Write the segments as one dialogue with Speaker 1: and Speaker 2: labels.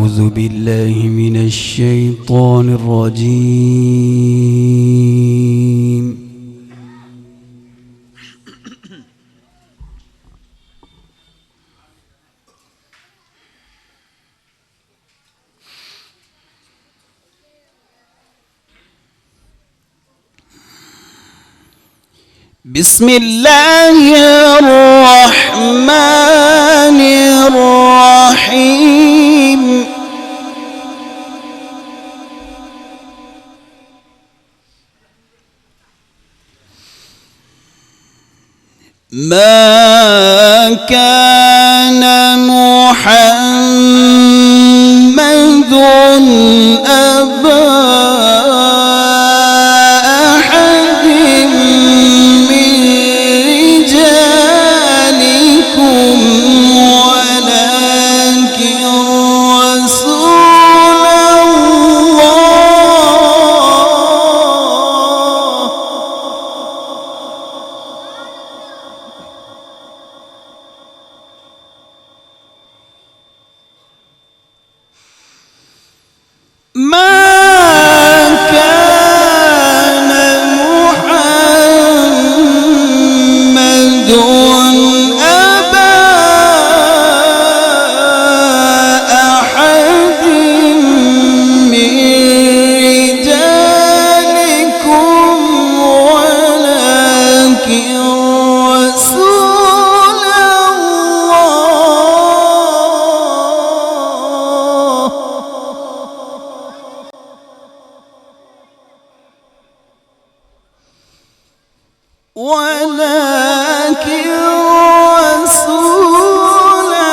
Speaker 1: أعوذ بالله من الشيطان الرجيم. بسم الله الرحمن الرحيم. ما كان محمد أبا أحد من رجالكم ولكن رسول الله. ما كان محمد أبا أحد من رجالكم ولكن رسول الله. ولكن رسول الله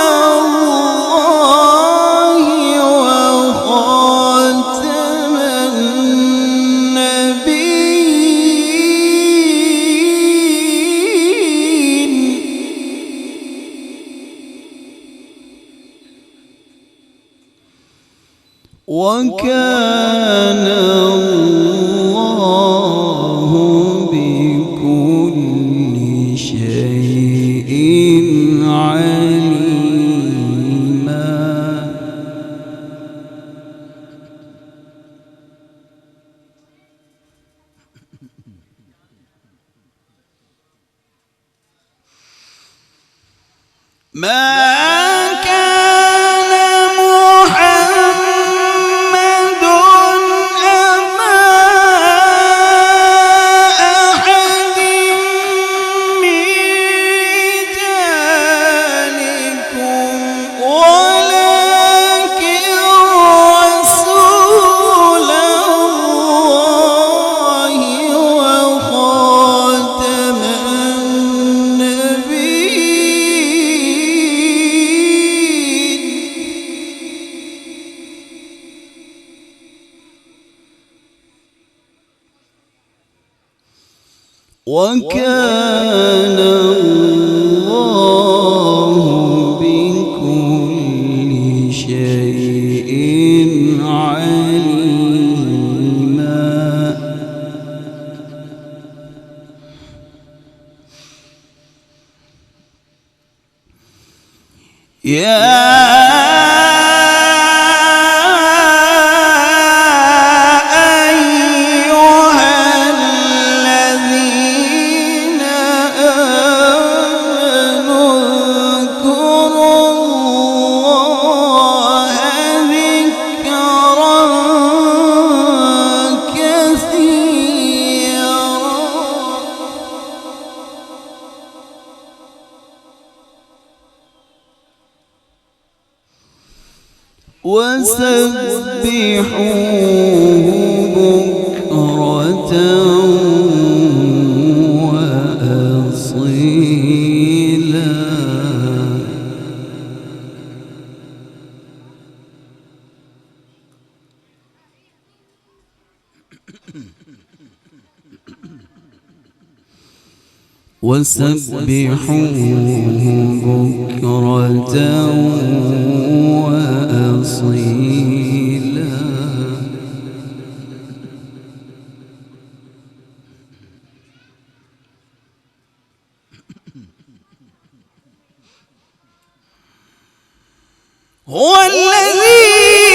Speaker 1: وخاتم النبيين. وكان الله بكل شيء عليما. ما كان محمد أبا أحد من رجالكم ولكن رسول الله وخاتم النبيين. وكان الله بكل شيء عليما. يا وسبحوه بكرة وأصيلا. وسبحوه بكرة وأصيلا. هو الذي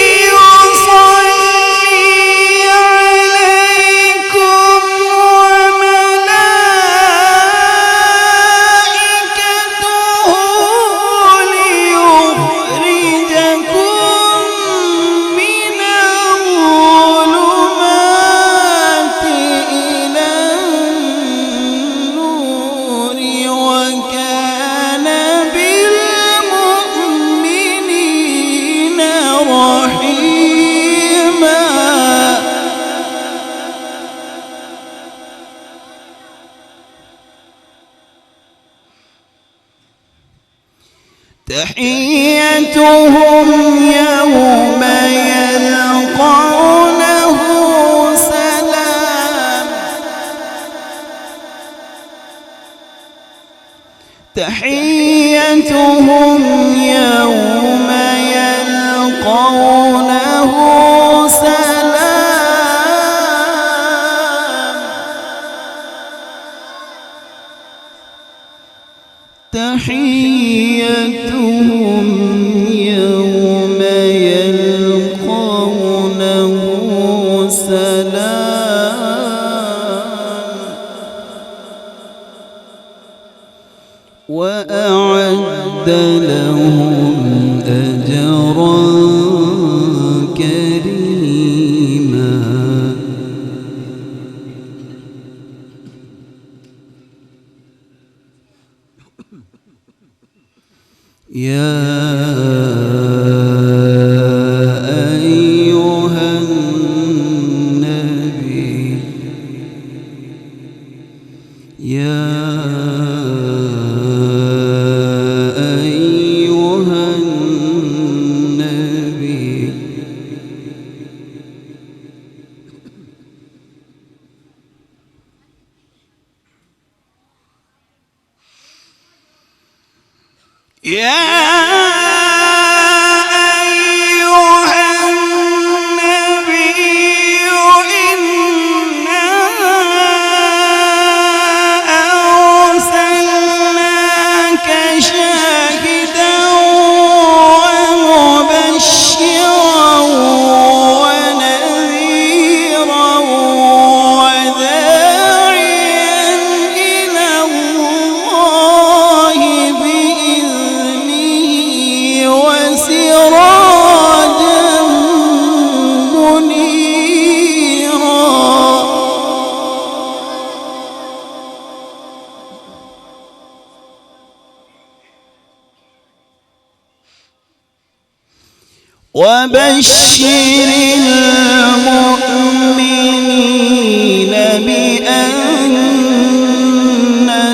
Speaker 1: تحيتهم يوم يلقونه سلام تحيتهم يوم يلقونه سلام تحيتهم يوم يلقونه سلام وأعد لهم أجرا كريما يا أيها النبي يا أيها النبي وبشر المؤمنين بأن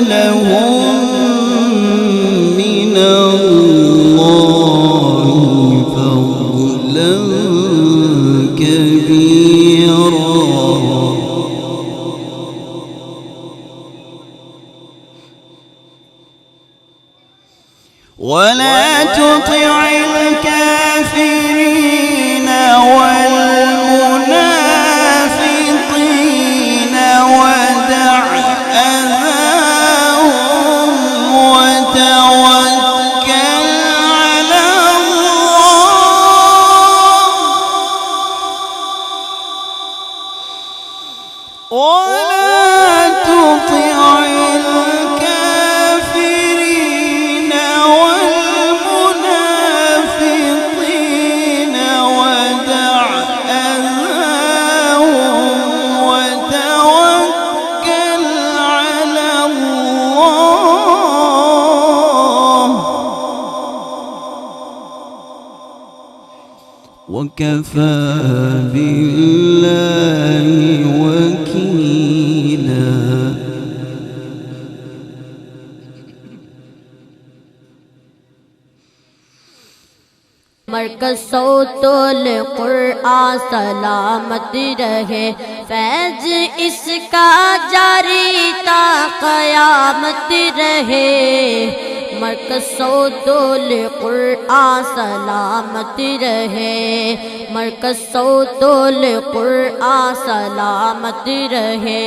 Speaker 1: لهم من الله فضلا كبيرا ولا تطع الكافرين والمنافقين ودع أذاهم وتوكل على الله ولا تطع الكافرين والمنافقين ودع أذاهم وتوكل على الله وكفى بالله وكيلا
Speaker 2: मरकज़ सौतुल क़ुरआन सलामत रहे फैज़ इसका जारी ता क़यामत रहे मरकज़ सौतुल क़ुरआन सलामत रहे मरकज़ सौतुल क़ुरआन सलामत रहे